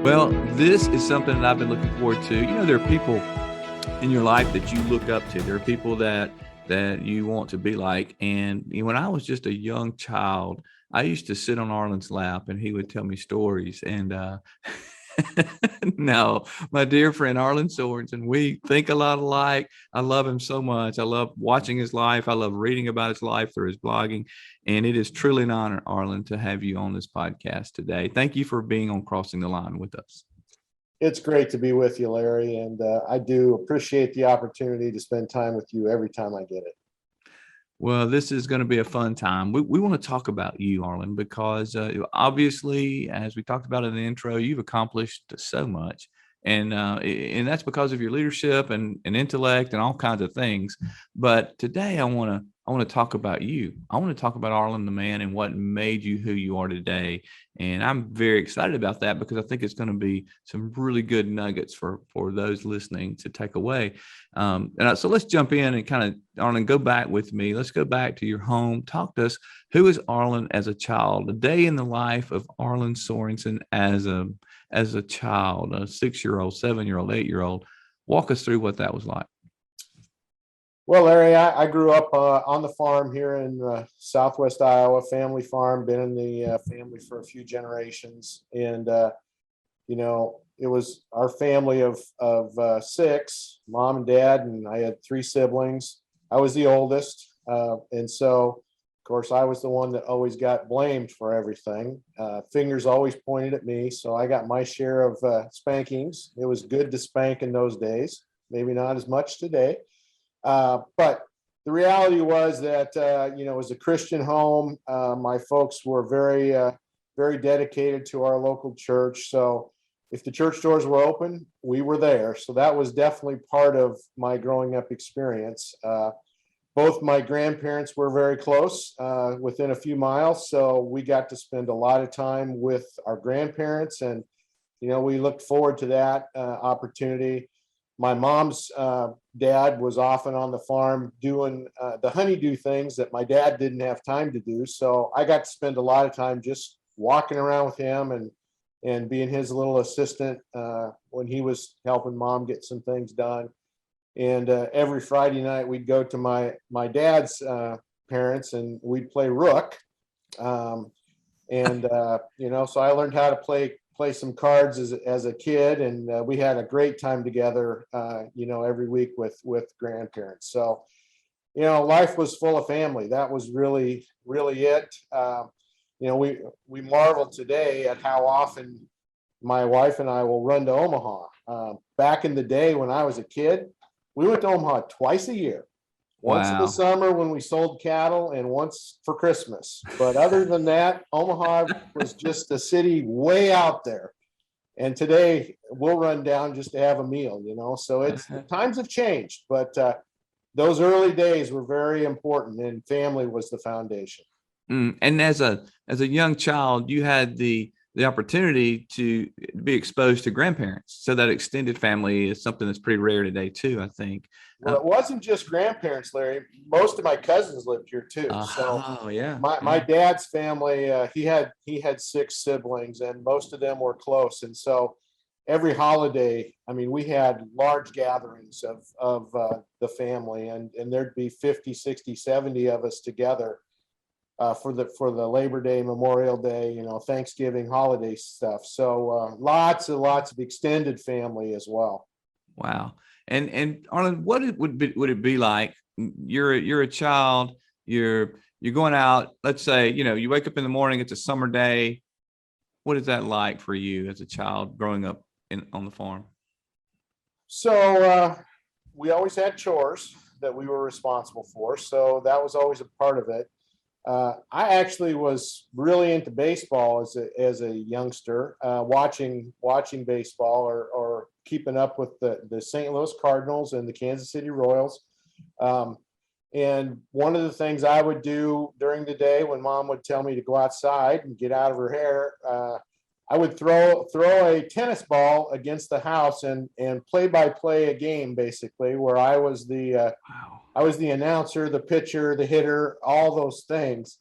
Well, this is something that I've been looking forward to. There are people in your life that you look up to. There are people that you want to be like. And when I was just a young child, I used to sit on Arlin's lap and he would tell me stories. And now, my dear friend Arlin Sorensen, we think a lot alike. I love him so much. I love watching his life. I love reading about his life through his blogging. And it is truly an honor, Arlin, to have you on this podcast today. Thank you for being on Crossing the Line with us. It's great to be with you, Larry, and I do appreciate the opportunity to spend time with you every time I get it. Well, this is going to be a fun time. We want to talk about you, Arlin, because obviously, as we talked about in the intro, you've accomplished so much. And that's because of your leadership and intellect and all kinds of things. But today I want to talk about you. I want to talk about Arlin the man and what made you who you are today. And I'm very excited about that because I think it's going to be some really good nuggets for those listening to take away. So let's jump in and kind of, Arlin, go back with me. Let's go back to your home. Talk to us. Who is Arlin as a child? A day in the life of Arlin Sorensen as a child, a 6-year-old, 7-year-old, 8-year-old. Walk us through what that was like. Well, Larry, I grew up on the farm here in Southwest Iowa, family farm, been in the family for a few generations. And, it was our family of 6, mom and dad, and I had 3 siblings. I was the oldest. And so, of course, I was the one that always got blamed for everything. Fingers always pointed at me. So I got my share of spankings. It was good to spank in those days, maybe not as much today. But the reality was that, it was a Christian home. My folks were very, very dedicated to our local church. So if the church doors were open, we were there. So that was definitely part of my growing up experience. Both my grandparents were very close, within a few miles. So we got to spend a lot of time with our grandparents. And, we looked forward to that opportunity. My mom's dad was often on the farm doing the honeydew things that my dad didn't have time to do. So I got to spend a lot of time just walking around with him and being his little assistant when he was helping mom get some things done. And every Friday night we'd go to my dad's parents and we'd play rook. So I learned how to play some cards as a kid, and we had a great time together, every week with grandparents. So, life was full of family. That was really, really it. We marvel today at how often my wife and I will run to Omaha. Back in the day when I was a kid, we went to Omaha twice a year. Once in the summer when we sold cattle and once for Christmas. But other than that, Omaha was just a city way out there. And today we'll run down just to have a meal, So times have changed, but those early days were very important and family was the foundation. And as a young child, you had the opportunity to be exposed to grandparents. So that extended family is something that's pretty rare today too, I think. Well, it wasn't just grandparents, Larry. Most of my cousins lived here too. So yeah. My dad's family, he had 6 siblings and most of them were close. And so every holiday, we had large gatherings of the family and there'd be 50, 60, 70 of us together. For the Labor Day, Memorial Day, Thanksgiving, holiday stuff. So lots of extended family as well. Wow. And Arlin, would it be like? You're a child. You're going out. Let's say you wake up in the morning. It's a summer day. What is that like for you as a child growing up on the farm? So we always had chores that we were responsible for. So that was always a part of it. I actually was really into baseball as a youngster, watching baseball or keeping up with the St. Louis Cardinals and the Kansas City Royals. And one of the things I would do during the day when mom would tell me to go outside and get out of her hair, I would throw a tennis ball against the house and play a game basically where I was the announcer, the pitcher, the hitter, all those things.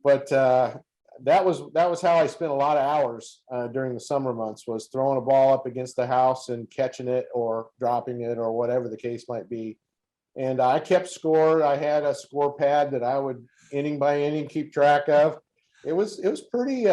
But that was how I spent a lot of hours during the summer months, was throwing a ball up against the house and catching it or dropping it or whatever the case might be. And I kept score. I had a score pad that I would inning by inning keep track of. It was pretty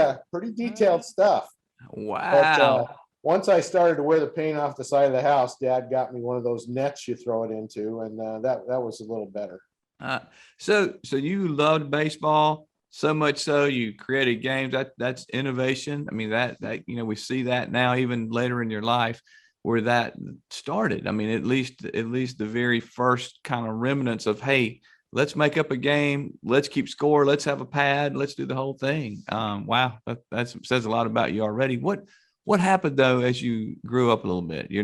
detailed stuff. But Wow. once I started to wear the paint off the side of the house, Dad got me one of those nets you throw it into, and that was a little better. Uh, so you loved baseball so much so you created games. That's innovation. I mean, that we see that now even later in your life where that started. I mean, at least the very first kind of remnants of, hey, let's make up a game, let's keep score, let's have a pad, let's do the whole thing. Wow, that says a lot about you already. What happened though as you grew up a little bit? You're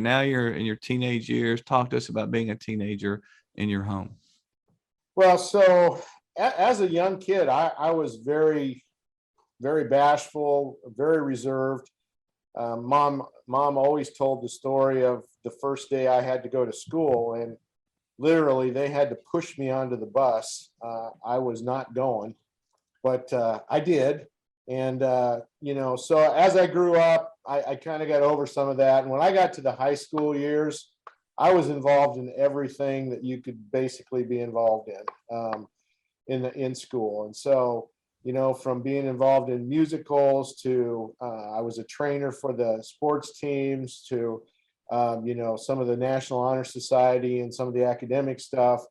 in your teenage years. Talk to us about being a teenager in your home. Well, so as a young kid, I was very, very bashful, very reserved. Mom always told the story of the first day I had to go to school, and literally they had to push me onto the bus. I was not going, but I did. And, so as I grew up, I kind of got over some of that. And when I got to the high school years, I was involved in everything that you could basically be involved in school. And so, from being involved in musicals to I was a trainer for the sports teams to, some of the National Honor Society and some of the academic stuff.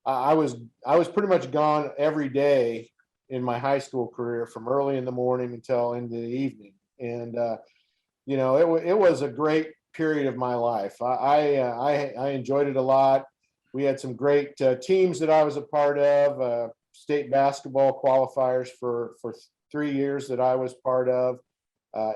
I was pretty much gone every day in my high school career from early in the morning until into the evening. And, it was a great period of my life. I enjoyed it a lot. We had some great teams that I was a part of, state basketball qualifiers for 3 years that I was part of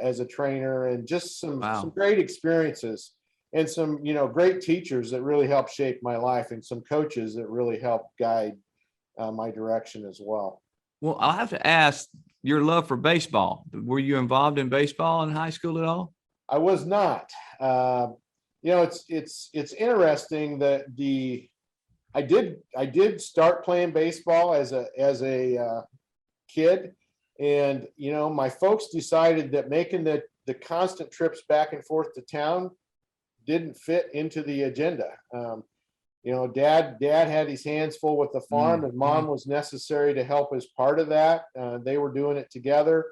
as a trainer, and just some Wow. great experiences and some great teachers that really helped shape my life, and some coaches that really helped guide my direction as well. Well, I'll have to ask your love for baseball. Were you involved in baseball in high school at all? I was not. It's interesting that I did start playing baseball as a kid, and my folks decided that making the constant trips back and forth to town didn't fit into the agenda. Dad had his hands full with the farm, and Mom was necessary to help as part of that. They were doing it together.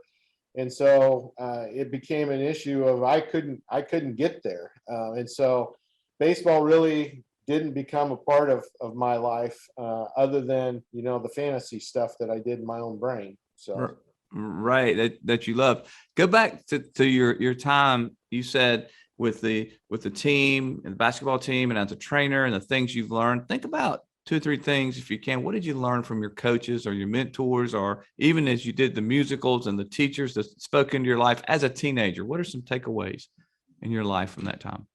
And so it became an issue of I couldn't get there. And so baseball really didn't become a part of my life other than, the fantasy stuff that I did in my own brain. So. Right, that you love. Go back to your time. You said with the team and the basketball team, and as a trainer, and the things you've learned. Think about two or three things, if you can. What did you learn from your coaches or your mentors, or even as you did the musicals and the teachers that spoke into your life as a teenager? What are some takeaways in your life from that time?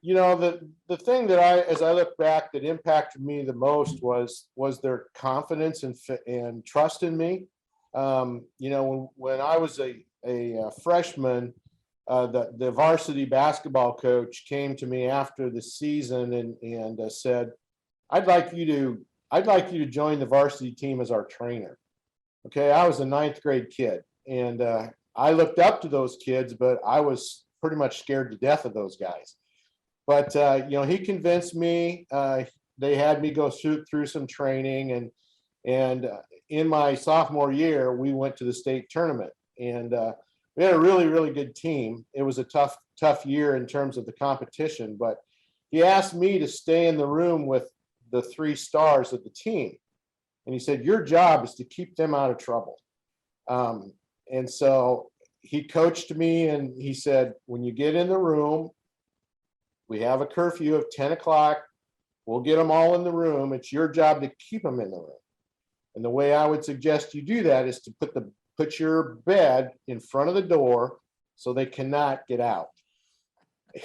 The thing that as I look back, that impacted me the most was their confidence and trust in me. When I was a freshman, the varsity basketball coach came to me after the season and said, I'd like you to join the varsity team as our trainer. Okay, I was a ninth grade kid, and I looked up to those kids, but I was pretty much scared to death of those guys. But he convinced me. They had me go through some training, and in my sophomore year, we went to the state tournament, and we had a really, really good team. It was a tough year in terms of the competition, but he asked me to stay in the room with the 3 stars of the team. And he said, your job is to keep them out of trouble. And so he coached me, and he said, when you get in the room, we have a curfew of 10 o'clock. We'll get them all in the room. It's your job to keep them in the room. And the way I would suggest you do that is to put your bed in front of the door so they cannot get out.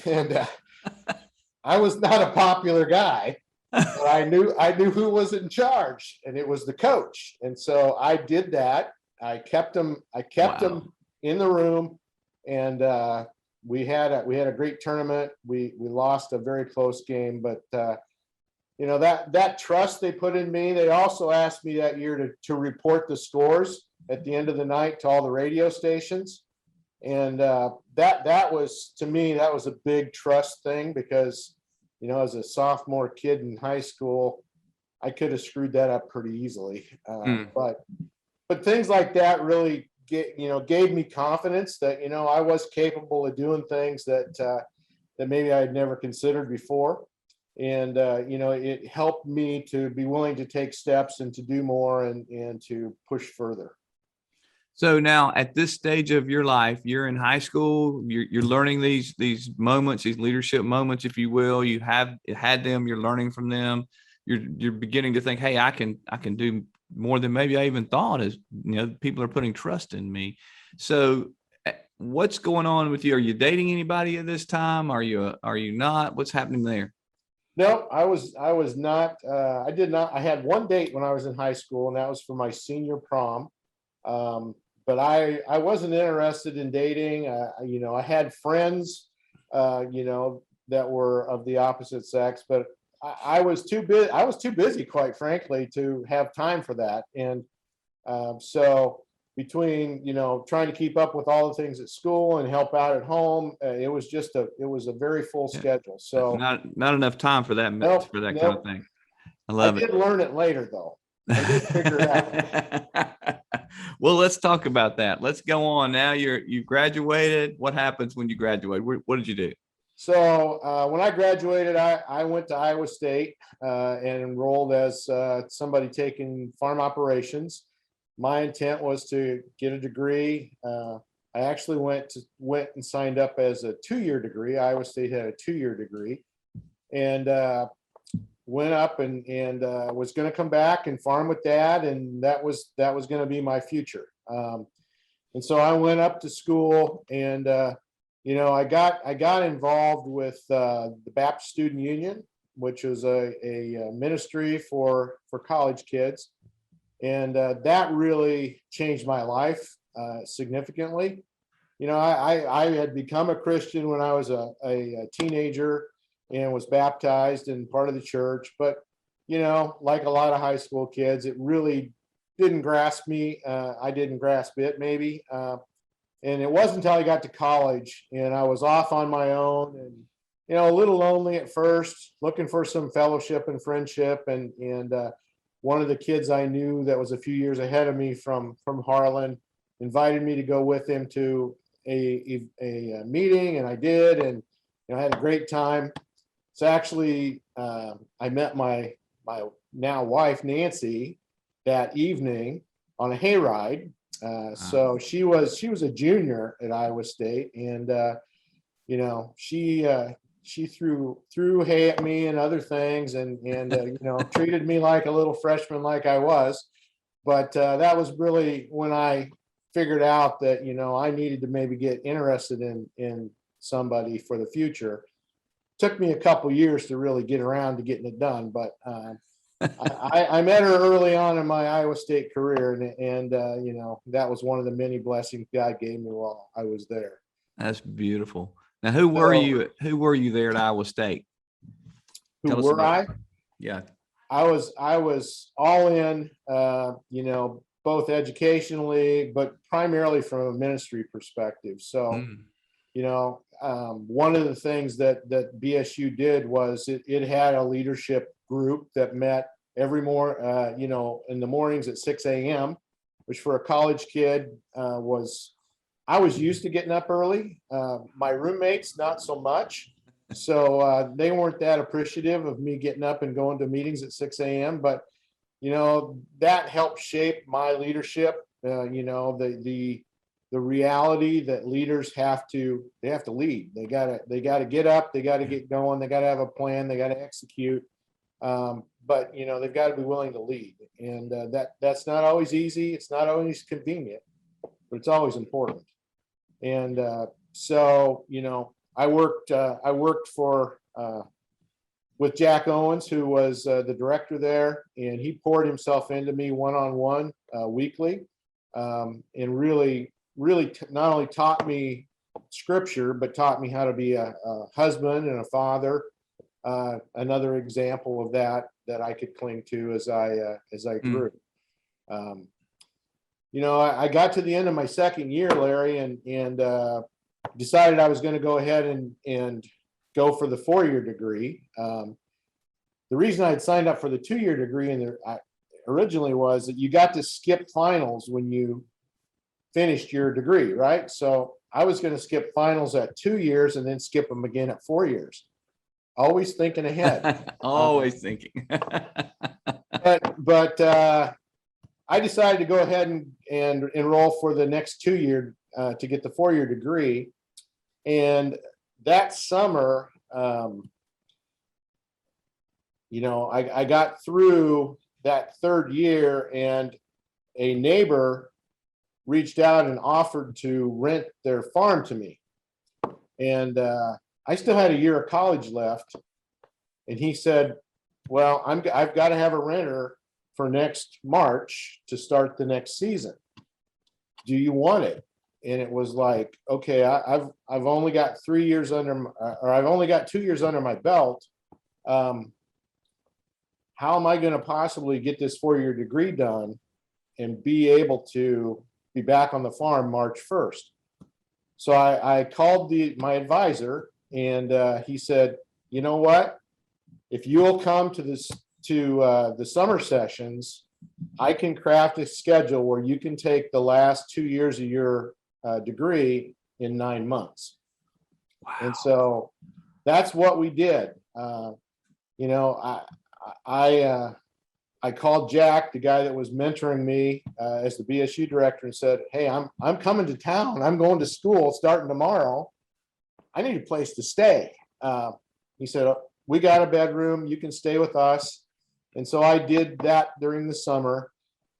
And I was not a popular guy, but I knew who was in charge, and it was the coach. And so I did that. I kept them Wow. in the room, and we had a great tournament. We lost a very close game, but that trust they put in me. They also asked me that year to report the scores at the end of the night to all the radio stations. And that was, to me, that was a big trust thing, because, as a sophomore kid in high school, I could have screwed that up pretty easily. But things like that really gave me confidence that, I was capable of doing things that maybe I had never considered before. And, it helped me to be willing to take steps and to do more and to push further. So now at this stage of your life, you're in high school, you're learning these moments, these leadership moments, if you will. You have had them, you're learning from them. You're beginning to think, hey, I can do more than maybe I even thought, as people are putting trust in me. So what's going on with you? Are you dating anybody at this time? Are you not? What's happening there? No, I was not. I did not. I had one date when I was in high school, and that was for my senior prom. But I wasn't interested in dating. I had friends, that were of the opposite sex, but I was too busy. I was too busy, quite frankly, to have time for that. And so between, trying to keep up with all the things at school and help out at home, it was a very full schedule. So not enough time for that, nope, for that nope. kind of thing. I love it. I did learn it later, though. I did figure it out. Well, let's talk about that. Let's go on now. You graduated. What happens when you graduate? What did you do? So when I graduated, I went to Iowa State and enrolled as somebody taking farm operations. My intent was to get a degree. I actually went and signed up as a 2-year degree. Iowa State had a 2-year degree, and went up and was going to come back and farm with Dad, and that was going to be my future. And so I went up to school, and I got involved with the Baptist Student Union, which was a ministry for college kids, and that really changed my life significantly. I had become a Christian when I was a teenager and was baptized and part of the church, but like a lot of high school kids, it really didn't grasp me. I didn't grasp it, maybe. And it wasn't until I got to college and I was off on my own and, a little lonely at first, looking for some fellowship and friendship. And one of the kids I knew that was a few years ahead of me from Harlan invited me to go with him to a meeting, and I did, and I had a great time. So actually, I met my now wife, Nancy, that evening on a hayride. So she was a junior at Iowa State, and she threw hay at me and other things, and treated me like a little freshman, like I was. But that was really when I figured out that I needed to maybe get interested in somebody for the future. Took me a couple years to really get around to getting it done, but I met her early on in my Iowa State career, and that was one of the many blessings God gave me while I was there. That's beautiful. Now, who were you there at Iowa State? Who were I? Yeah, I was all in, both educationally, but primarily from a ministry perspective. So, one of the things that BSU did was it had a leadership group that met every in the mornings at 6 a.m., which for a college kid I was used to getting up early. My roommates, not so much. So they weren't that appreciative of me getting up and going to meetings at 6 a.m. But, that helped shape my leadership. The reality that leaders have to lead. They gotta get up, they gotta get going, they gotta have a plan, they gotta execute. But they've got to be willing to lead, and that's not always easy. It's not always convenient, but it's always important. And so I worked for with Jack Owens, who was the director there, and he poured himself into me one-on-one weekly, and really not only taught me scripture, but taught me how to be a husband and a father, another example of that I could cling to as I grew. Um, I got to the end of my second year, Larry, and decided I was going to go ahead and go for the 4-year degree. The reason I had signed up for the 2-year degree originally was that you got to skip finals when you finished your degree, right? So I was going to skip finals at 2 years and then skip them again at 4 years. Always thinking ahead. Always thinking. but I decided to go ahead and enroll for the next 2-year to get the 4-year degree. And that summer, I got through that 3rd year, and a neighbor reached out and offered to rent their farm to me. And I still had a year of college left. And he said, well, I've got to have a renter for next March to start the next season. Do you want it? And it was like, okay, I've only got 3 years I've only got 2 years under my belt. How am I going to possibly get this 4-year degree done and be able to be back on the farm March 1st? So I called my advisor, and he said, you know what? If you'll come to the summer sessions, I can craft a schedule where you can take the last 2 years of your degree in 9 months. Wow. And so that's what we did. I called Jack, the guy that was mentoring me as the BSU director, and said, hey, I'm coming to town. I'm going to school starting tomorrow. I need a place to stay. He said, we got a bedroom. You can stay with us. And so I did that during the summer.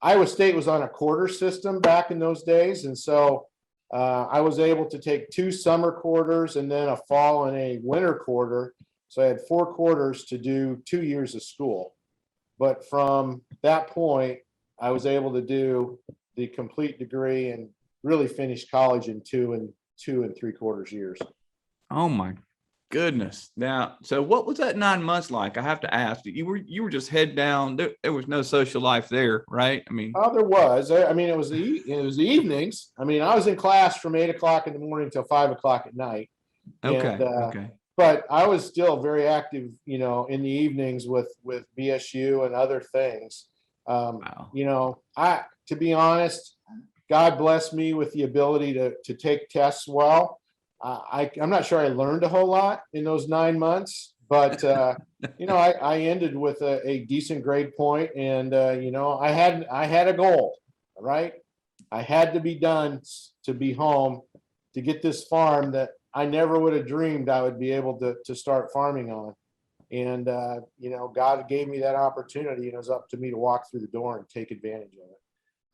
Iowa State was on a quarter system back in those days. And so I was able to take 2 summer quarters and then a fall and a winter quarter. So I had 4 quarters to do 2 years of school. But from that point, I was able to do the complete degree and really finish college in 2 3/4 years. Oh my goodness. Now, so what was that 9 months like? I have to ask. You were just head down. There was no social life there, right? I mean, there was. I mean, it was the evenings. I mean, I was in class from 8 o'clock in the morning till 5 o'clock at night. okay, And, okay. But I was still very active, in the evenings with BSU and other things. Wow. To be honest, God blessed me with the ability to take tests well. I'm not sure I learned a whole lot in those 9 months, but I ended with a decent grade point, and I had a goal, right? I had to be done to be home to get this farm that I never would have dreamed I would be able to start farming on. And God gave me that opportunity, and it was up to me to walk through the door and take advantage of it.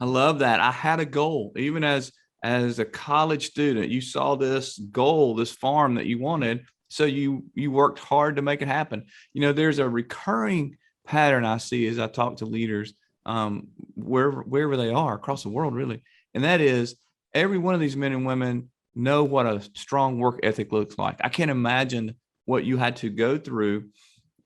I love that. I had a goal. Even as a college student, you saw this goal, this farm that you wanted. So you worked hard to make it happen. There's a recurring pattern I see as I talk to leaders, wherever they are across the world, really. And that is every one of these men and women know what a strong work ethic looks like. I can't imagine what you had to go through,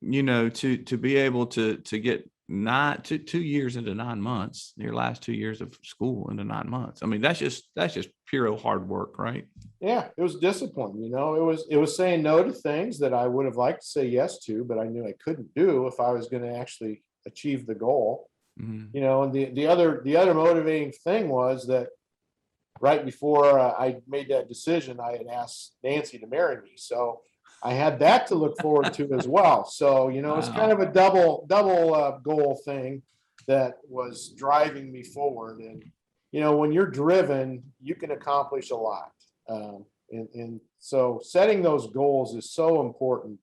to be able to get 2 years into 9 months, your last 2 years of school into 9 months. I mean, that's just pure hard work, right? Yeah, it was discipline. It was saying no to things that I would have liked to say yes to, but I knew I couldn't do if I was going to actually achieve the goal. Mm-hmm. And the other motivating thing was that right before I made that decision, I had asked Nancy to marry me. So I had that to look forward to as well. So, it's kind of a double goal thing that was driving me forward. And, when you're driven, you can accomplish a lot. And so setting those goals is so important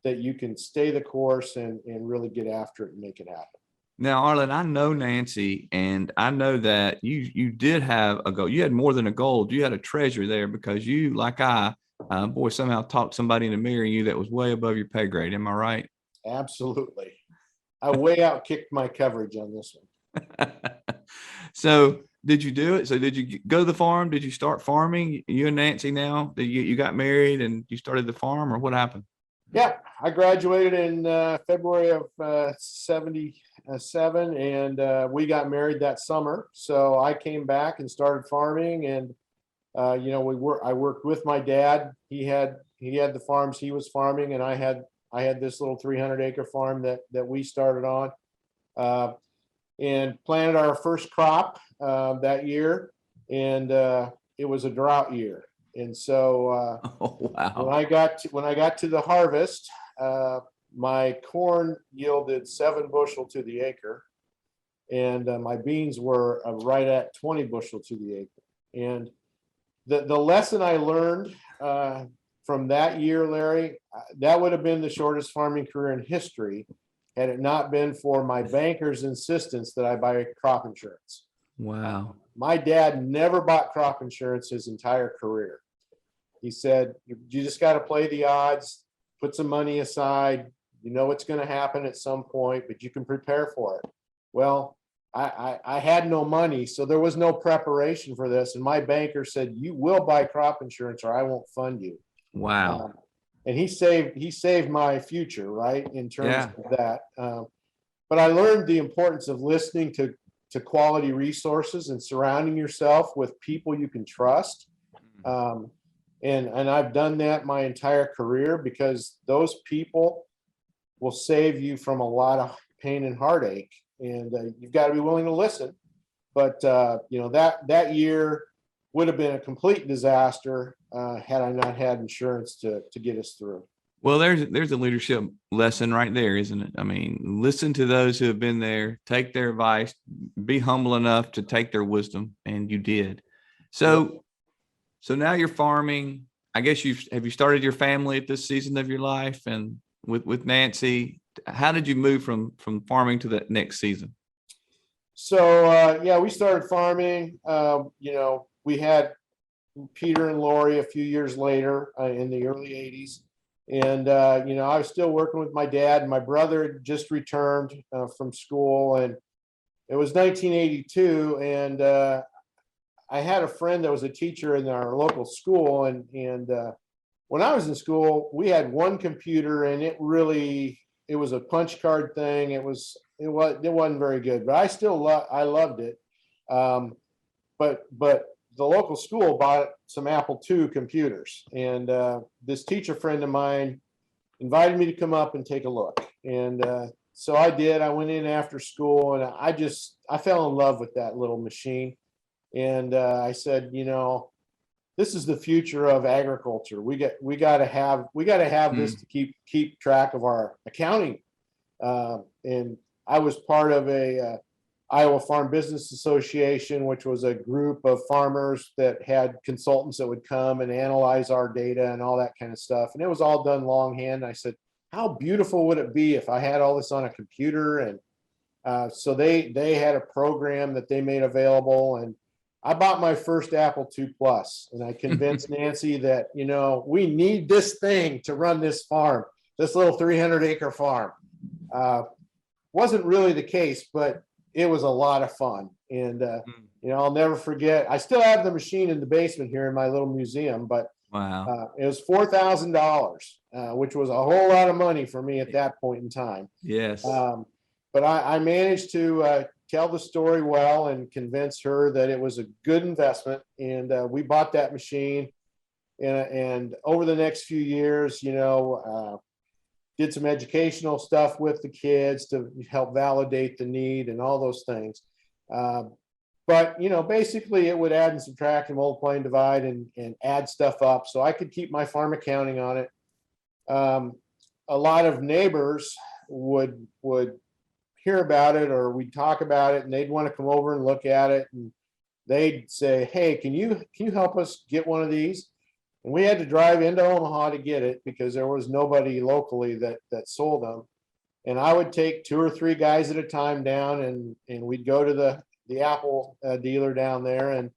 that you can stay the course and really get after it and make it happen. Now, Arlin, I know Nancy, and I know that you did have a goal. You had more than a goal. You had a treasure there, because you, like somehow talked somebody into marrying you that was way above your pay grade. Am I right? Absolutely. I way outkicked my coverage on this one. So did you do it? So did you go to the farm? Did you start farming? You and Nancy now? You got married and you started the farm, or what happened? Yeah, I graduated in February of '77, and we got married that summer. So I came back and started farming, and I worked with my dad. He had the farms he was farming, and I had this little 300-acre farm that we started on, uh, and planted our first crop that year, and it was a drought year, and so. Oh, When wow. I got to the harvest, uh, my corn yielded 7 bushel to the acre, and my beans were right at 20 bushel to the acre. And the lesson I learned from that year, Larry, that would have been the shortest farming career in history had it not been for my banker's insistence that I buy crop insurance. Wow. My dad never bought crop insurance his entire career. He said, you just got to play the odds, put some money aside. You know it's going to happen at some point, but you can prepare for it. Well, I had no money, so there was no preparation for this. And my banker said, you will buy crop insurance or I won't fund you. Wow. Um, and he saved my future, right, in terms Yeah. of that. But I learned the importance of listening to quality resources and surrounding yourself with people you can trust. Um, and I've done that my entire career because those people will save you from a lot of pain and heartache, and you've got to be willing to listen. But that year would have been a complete disaster had I not had insurance to get us through. Well, there's a leadership lesson right there, isn't it? I mean, listen to those who have been there, take their advice, be humble enough to take their wisdom, and you did. Yep. So now you're farming. I guess you started your family at this season of your life, and with Nancy. How did you move from farming to the next season? So yeah, we started farming. We had Peter and Lori a few years later in the early '80s. And, I was still working with my dad. My brother had just returned from school, and it was 1982. And I had a friend that was a teacher in our local school. And when I was in school, we had one computer, and it was a punch card thing. It wasn't very good, but I loved it. Um, but the local school bought some Apple II computers, and this teacher friend of mine invited me to come up and take a look. And so I did. I went in after school, and I fell in love with that little machine. And I said, this is the future of agriculture. We got to have this Hmm. to keep track of our accounting. And I was part of a Iowa Farm Business Association, which was a group of farmers that had consultants that would come and analyze our data and all that kind of stuff. And it was all done longhand. I said, how beautiful would it be if I had all this on a computer? And so they had a program that they made available, and I bought my first Apple II Plus, and I convinced Nancy that we need this thing to run this farm, this little 300-acre farm. Uh, wasn't really the case, but it was a lot of fun. And I'll never forget. I still have the machine in the basement here in my little museum, but Wow. it was $4,000, which was a whole lot of money for me at that point in time. Yes. But I managed to tell the story well and convince her that it was a good investment. And we bought that machine. And over the next few years, did some educational stuff with the kids to help validate the need and all those things. But basically it would add and subtract and multiply and divide and add stuff up so I could keep my farm accounting on it. A lot of neighbors would hear about it, or we'd talk about it, and they'd want to come over and look at it, and they'd say, hey, can you help us get one of these? And we had to drive into Omaha to get it because there was nobody locally that sold them. And I would take 2 or 3 guys at a time down, and we'd go to the Apple dealer down there and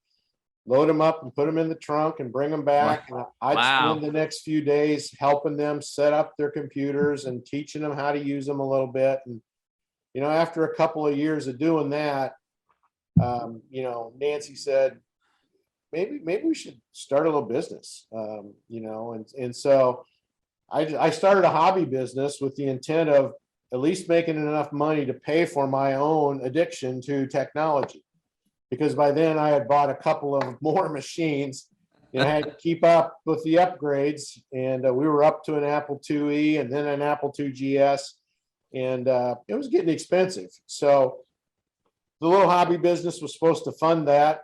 load them up and put them in the trunk and bring them back. And I'd spend Wow. the next few days helping them set up their computers and teaching them how to use them a little bit. And after a couple of years of doing that, Nancy said, maybe we should start a little business, and so I started a hobby business with the intent of at least making enough money to pay for my own addiction to technology. Because by then I had bought a couple of more machines. I had to keep up with the upgrades, and we were up to an Apple IIe and then an Apple II GS, and it was getting expensive. So the little hobby business was supposed to fund that.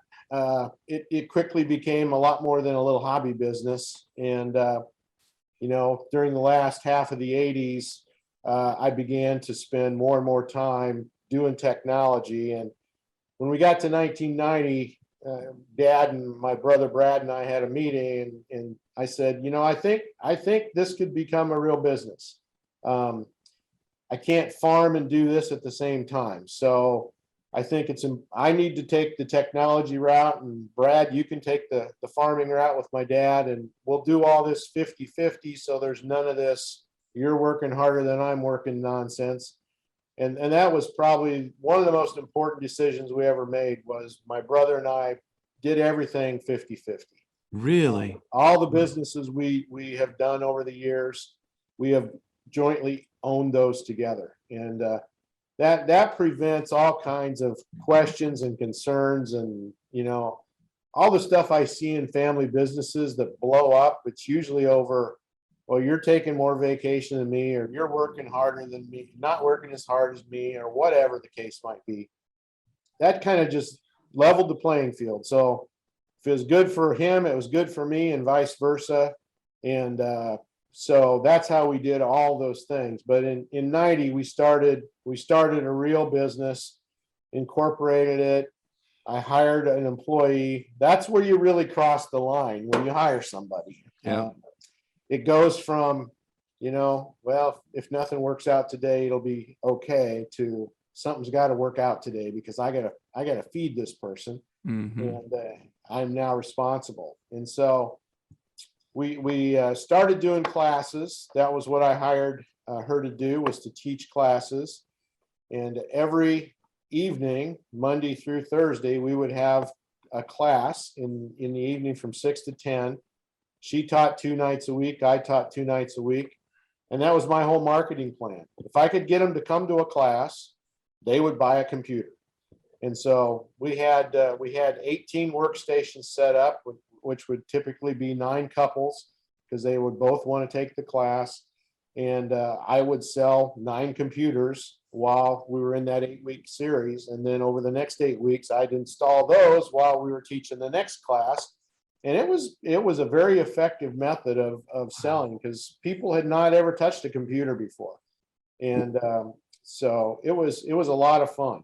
It quickly became a lot more than a little hobby business. And, during the last half of the 80s, I began to spend more and more time doing technology. And when we got to 1990, Dad and my brother Brad and I had a meeting, and I said, I think this could become a real business. I can't farm and do this at the same time. So I think I need to take the technology route, and Brad, you can take the farming route with my dad, and we'll do all this 50-50. So there's none of this, you're working harder than I'm working nonsense. And that was probably one of the most important decisions we ever made. Was my brother and I did everything 50-50. Really? All the businesses we have done over the years, we have jointly owned those together. And that prevents all kinds of questions and concerns. And, all the stuff I see in family businesses that blow up, it's usually over, well, you're taking more vacation than me, or you're working harder than me, not working as hard as me, or whatever the case might be. That kind of just leveled the playing field. So if it was good for him, it was good for me, and vice versa. And so that's how we did all those things. But in 90, we started a real business, incorporated it. I hired an employee. That's where you really cross the line, when you hire somebody. Yeah. It goes from, well, if nothing works out today, it'll be okay, to something's got to work out today because I gotta feed this person, and I'm now responsible. And so we started doing classes. That was what I hired her to do, was to teach classes. And every evening, Monday through Thursday, we would have a class in the evening from 6 to 10. She taught 2 nights a week. I taught 2 nights a week. And that was my whole marketing plan. If I could get them to come to a class, they would buy a computer. And so we had 18 workstations set up, which would typically be 9 couples, because they would both want to take the class. And I would sell 9 computers while we were in that 8-week series. And then over the next 8 weeks, I'd install those while we were teaching the next class. And it was a very effective method of selling, because people had not ever touched a computer before. And so it was a lot of fun.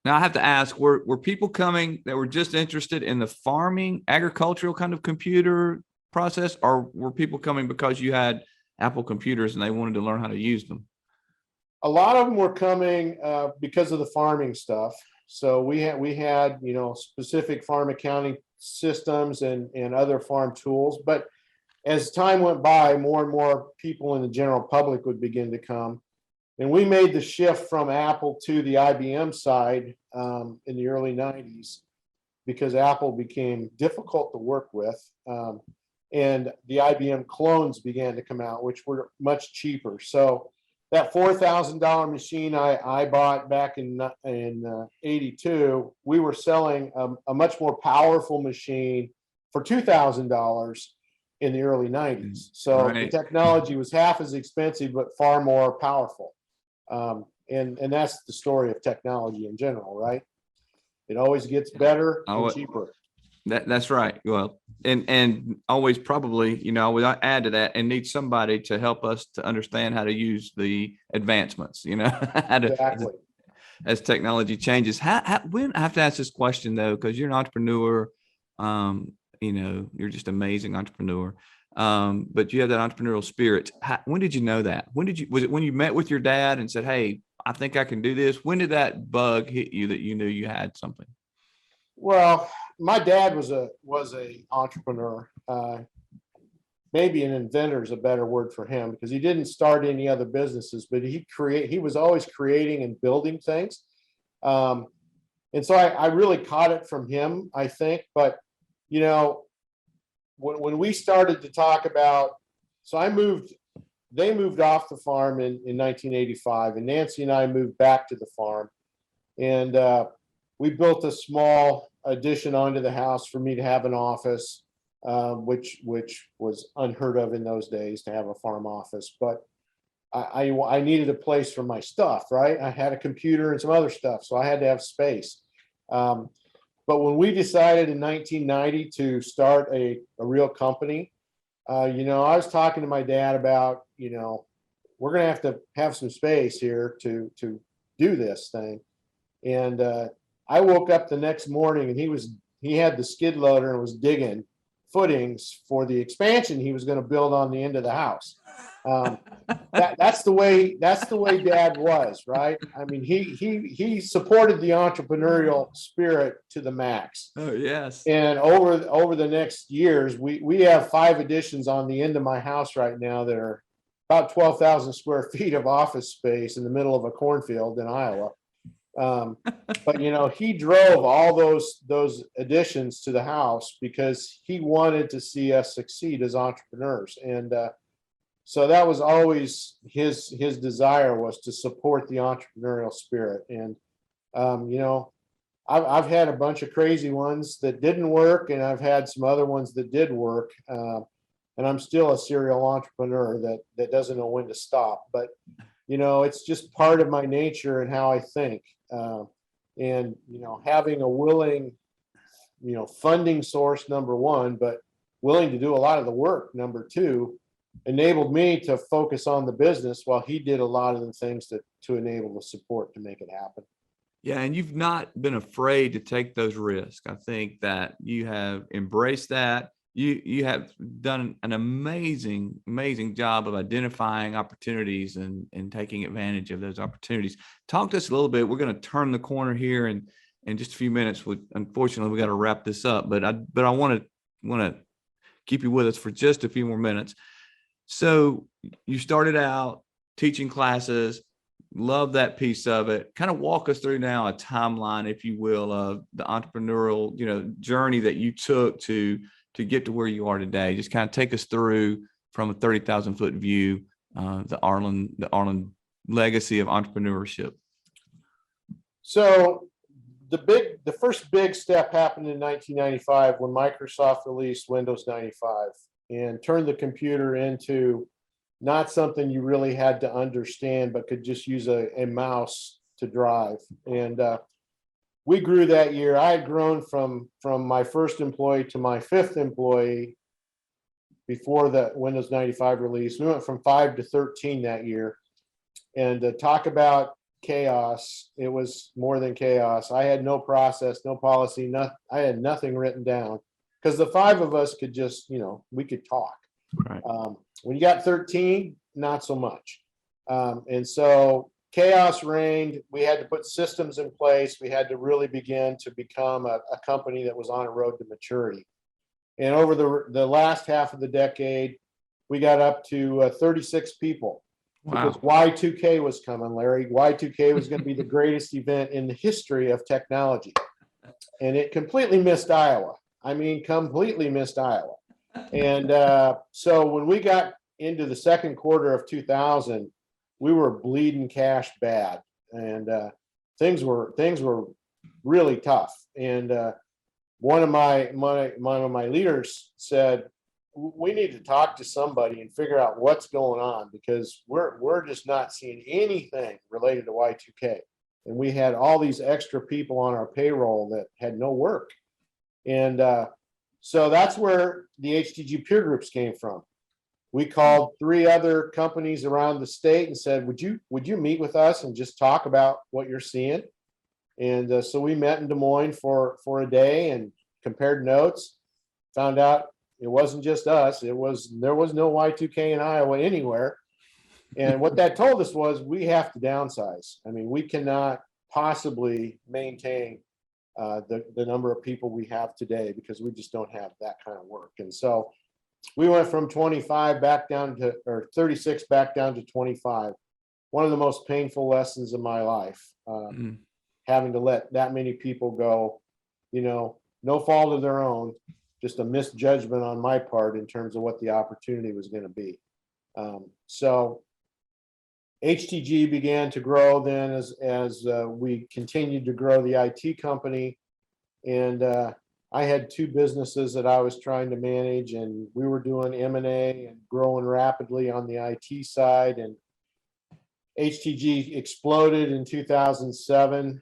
Now I have to ask, were people coming that were just interested in the farming, agricultural kind of computer process, or were people coming because you had Apple computers and they wanted to learn how to use them? A lot of them were coming because of the farming stuff. So we had specific farm accounting systems and other farm tools. But as time went by, more and more people in the general public would begin to come. And we made the shift from Apple to the IBM side in the early 90s, because Apple became difficult to work with. And the IBM clones began to come out, which were much cheaper. So that $4,000 machine I bought back in 82, we were selling a much more powerful machine for $2,000 in the early 90s. So Right. the technology was half as expensive, but far more powerful. And that's the story of technology in general, right? It always gets better and cheaper. That's right. Well, and always probably, I would add to that, and need somebody to help us to understand how to use the advancements, Exactly. as technology changes. When I have to ask this question though, because you're an entrepreneur, you're just an amazing entrepreneur. But you have that entrepreneurial spirit. When did you know that? Was it when you met with your dad and said, "Hey, I think I can do this"? When did that bug hit you that you knew you had something? Well, my dad was a entrepreneur. Maybe an inventor is a better word for him, because he didn't start any other businesses, but he was always creating and building things. And so I really caught it from him, I think. But when we started to talk about, so I moved they moved off the farm in 1985, and Nancy and I moved back to the farm, and we built a small addition onto the house for me to have an office, which was unheard of in those days to have a farm office. But I needed a place for my stuff, right? I had a computer and some other stuff, so I had to have space. But when we decided in 1990 to start a real company, I was talking to my dad about, we're going to have some space here to do this thing. And I woke up the next morning, and he had the skid loader and was digging footings for the expansion he was going to build on the end of the house. That's the way Dad was, right? I mean, he supported the entrepreneurial spirit to the max. Oh, yes. And over the next years, we have 5 additions on the end of my house right now that are about 12,000 square feet of office space in the middle of a cornfield in Iowa. But he drove all those additions to the house because he wanted to see us succeed as entrepreneurs. And so that was always his desire, was to support the entrepreneurial spirit. And I've had a bunch of crazy ones that didn't work, and I've had some other ones that did work. And I'm still a serial entrepreneur that doesn't know when to stop. But it's just part of my nature and how I think. And having a willing, funding source, number one, but willing to do a lot of the work, number two, enabled me to focus on the business while he did a lot of the things to enable the support to make it happen. Yeah, and you've not been afraid to take those risks. I think that you have embraced that. You have done an amazing job of identifying opportunities and taking advantage of those opportunities. Talk to us a little bit. We're going to turn the corner here in just a few minutes. Unfortunately, we got to wrap this up, but I want to keep you with us for just a few more minutes. So you started out teaching classes, love that piece of it. Kind of walk us through now a timeline, if you will, of the entrepreneurial, journey that you took to get to where you are today. Just kind of take us through from a 30,000 foot view, the Arlin legacy of entrepreneurship. So the first big step happened in 1995 when Microsoft released Windows 95 and turned the computer into not something you really had to understand, but could just use a mouse to drive. And we grew that year. I had grown from my first employee to my 5th employee before the Windows 95 release. We went from 5 to 13 that year. And to talk about chaos, it was more than chaos. I had no process, no policy, I had nothing written down, because the 5 of us could just, we could talk. Right. When you got 13, not so much. And so chaos reigned. We had to put systems in place. We had to really begin to become a company that was on a road to maturity. And over the last half of the decade, we got up to 36 people. Wow. Because Y2K was coming, Larry. Y2K was going to be the greatest event in the history of technology. And it completely missed Iowa. I mean, completely missed Iowa. And so when we got into the second quarter of 2000, we were bleeding cash bad, and things were really tough. And one of my leaders said, we need to talk to somebody and figure out what's going on, because we're just not seeing anything related to Y2K. And we had all these extra people on our payroll that had no work. And so that's where the HTG peer groups came from. We called 3 other companies around the state and said, would you meet with us and just talk about what you're seeing? And so we met in Des Moines for a day and compared notes, found out it wasn't just us. There was no Y2K in Iowa anywhere. And what that told us was we have to downsize. I mean, we cannot possibly maintain the number of people we have today, because we just don't have that kind of work. And so we went from 25 back down to, or 36 back down to 25. One of the most painful lessons of my life, having to let that many people go, no fault of their own, just a misjudgment on my part in terms of what the opportunity was going to be. So HTG began to grow then as we continued to grow the IT company. And I had two businesses that I was trying to manage, and we were doing M&A and growing rapidly on the IT side. And HTG exploded in 2007.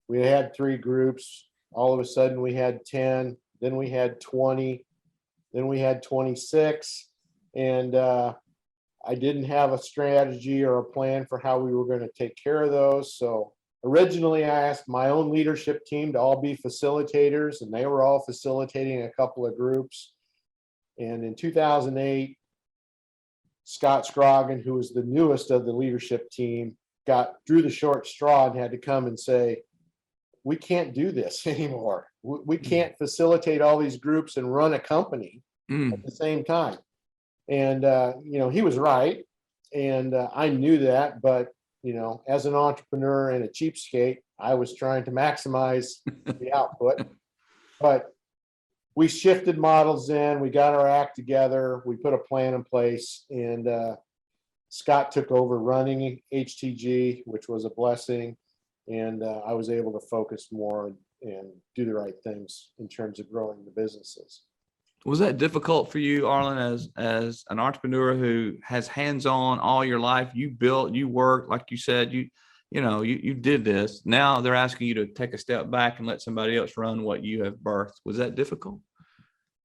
We had three groups. All of a sudden, we had 10. Then we had 20. Then we had 26. And I didn't have a strategy or a plan for how we were going to take care of those. So originally, I asked my own leadership team to all be facilitators, and they were all facilitating a couple of groups. And in 2008, Scott Scroggin, who was the newest of the leadership team, drew the short straw and had to come and say, we can't do this anymore. We can't facilitate all these groups and run a company at the same time. And, he was right. And I knew that. But, as an entrepreneur and a cheapskate, I was trying to maximize the output. But we shifted models in, we got our act together, we put a plan in place, and Scott took over running HTG, which was a blessing. And I was able to focus more and do the right things in terms of growing the businesses. Was that difficult for you, Arlin, as an entrepreneur who has hands-on all your life? You built, you worked, like you said, you did this. Now they're asking you to take a step back and let somebody else run what you have birthed. Was that difficult?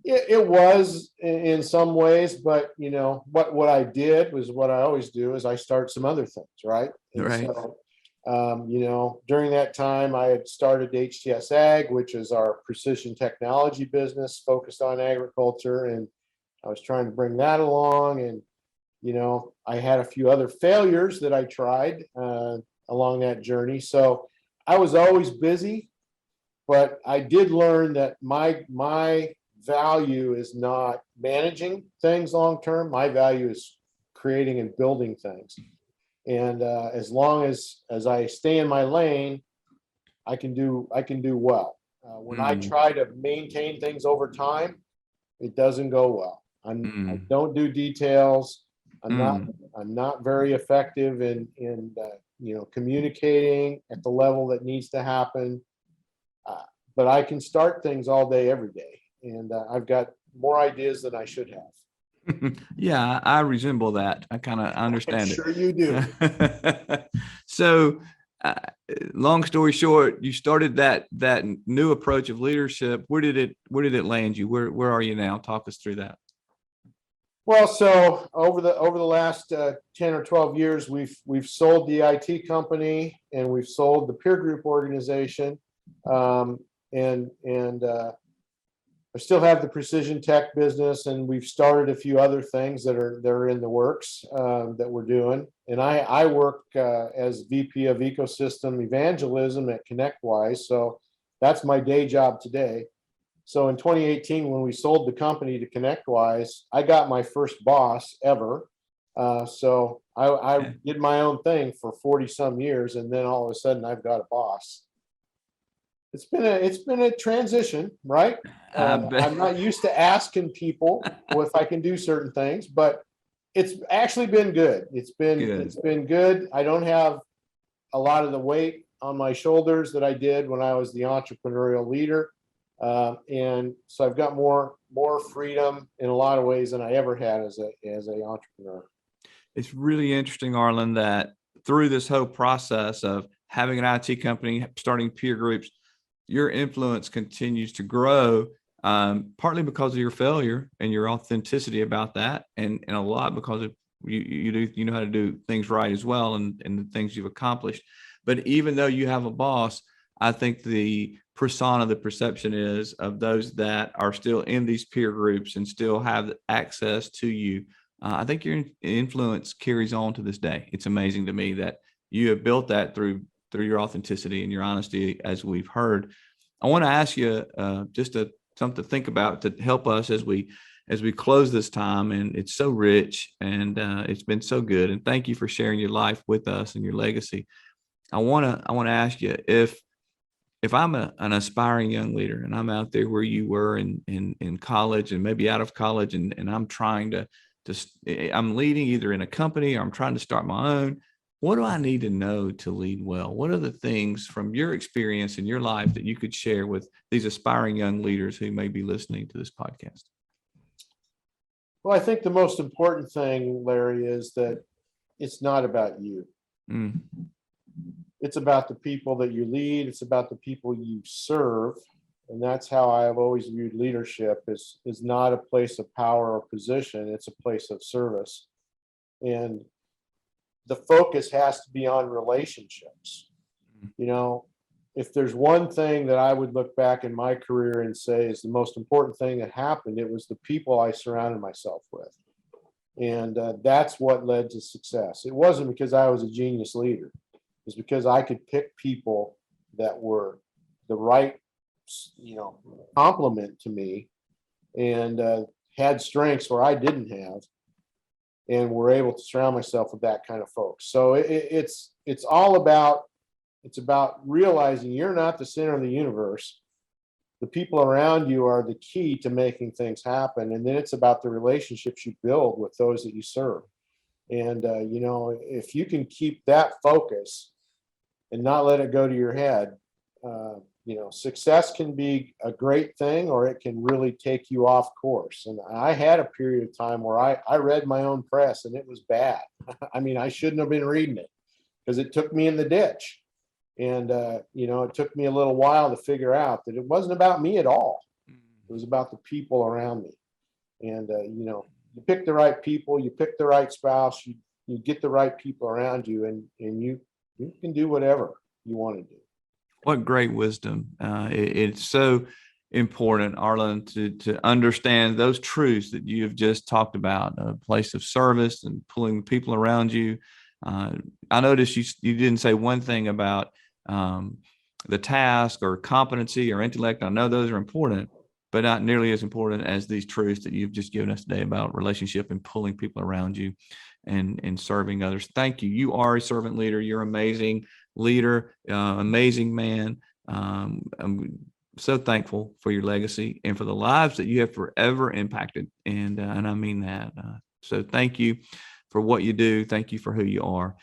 It was in some ways, but what I did was what I always do is I start some other things, right? And right. So, during that time, I had started HTS Ag, which is our precision technology business focused on agriculture, and I was trying to bring that along. And I had a few other failures that I tried along that journey. So I was always busy, but I did learn that my value is not managing things long term. My value is creating and building things. And as long as I stay in my lane, I can do well. When I try to maintain things over time, it doesn't go well. I don't do details. I'm not very effective in communicating at the level that needs to happen. But I can start things all day, every day, and I've got more ideas than I should have. Yeah, I resemble that. I kind of understand it. Sure you do. So, long story short, you started that new approach of leadership. Where did it land you? Where are you now? Talk us through that. Well, so over the last 10 or 12 years, we've sold the IT company and we've sold the peer group organization, and I still have the precision tech business, and we've started a few other things that are in the works that we're doing. And I work as VP of Ecosystem Evangelism at ConnectWise, so that's my day job today. So in 2018, when we sold the company to ConnectWise, I got my first boss ever. So I did my own thing for 40 some years, and then all of a sudden I've got a boss. It's been a transition, right? I'm not used to asking people if I can do certain things, but it's actually been good. It's been good. I don't have a lot of the weight on my shoulders that I did when I was the entrepreneurial leader, and so I've got more freedom in a lot of ways than I ever had as a entrepreneur. It's really interesting, Arlin, that through this whole process of having an IT company, starting peer groups, your influence continues to grow, partly because of your failure and your authenticity about that, and a lot because of you know how to do things right as well, and the things you've accomplished. But even though you have a boss, I think the persona, the perception is of those that are still in these peer groups and still have access to you. I think your influence carries on to this day. It's amazing to me that you have built that through your authenticity and your honesty, as we've heard. I want to ask you just something to think about to help us as we close this time. And it's so rich, and it's been so good. And thank you for sharing your life with us and your legacy. I want to ask you, if I'm an aspiring young leader and I'm out there where you were in college and maybe out of college, and I'm trying to I'm leading either in a company or I'm trying to start my own. What do I need to know to lead well? What are the things from your experience in your life that you could share with these aspiring young leaders who may be listening to this podcast? Well, I think the most important thing, Larry, is that it's not about you. Mm. It's about the people that you lead. It's about the people you serve. And that's how I've always viewed leadership is not a place of power or position. It's a place of service. And the focus has to be on relationships. You know, if there's one thing that I would look back in my career and say is the most important thing that happened, it was the people I surrounded myself with. And that's what led to success. It wasn't because I was a genius leader. It was because I could pick people that were the right, complement to me, and had strengths where I didn't have, and were able to surround myself with that kind of folks. So it's all about, it's about realizing you're not the center of the universe. The people around you are the key to making things happen. And then it's about the relationships you build with those that you serve. And, if you can keep that focus and not let it go to your head, success can be a great thing, or it can really take you off course. And I had a period of time where I read my own press and it was bad. I mean, I shouldn't have been reading it because it took me in the ditch. And, it took me a little while to figure out that it wasn't about me at all. It was about the people around me. And, you pick the right people, you pick the right spouse, you get the right people around you, and you can do whatever you want to do. What great wisdom. It's so important, Arlin, to understand those truths that you have just talked about, a place of service and pulling people around you. I noticed you didn't say one thing about the task or competency or intellect. I know those are important, but not nearly as important as these truths that you've just given us today about relationship and pulling people around you and serving others. Thank you. You are a servant leader. You're amazing leader, amazing man. I'm so thankful for your legacy and for the lives that you have forever impacted. And I mean that. So thank you for what you do. Thank you for who you are.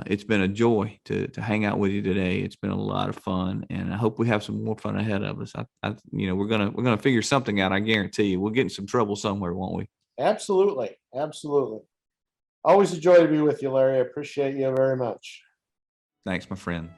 It's been a joy to hang out with you today. It's been a lot of fun, and I hope we have some more fun ahead of us. We're gonna figure something out. I guarantee you. We'll get in some trouble somewhere, won't we? Absolutely. Absolutely. Always a joy to be with you, Larry. I appreciate you very much. Thanks, my friend.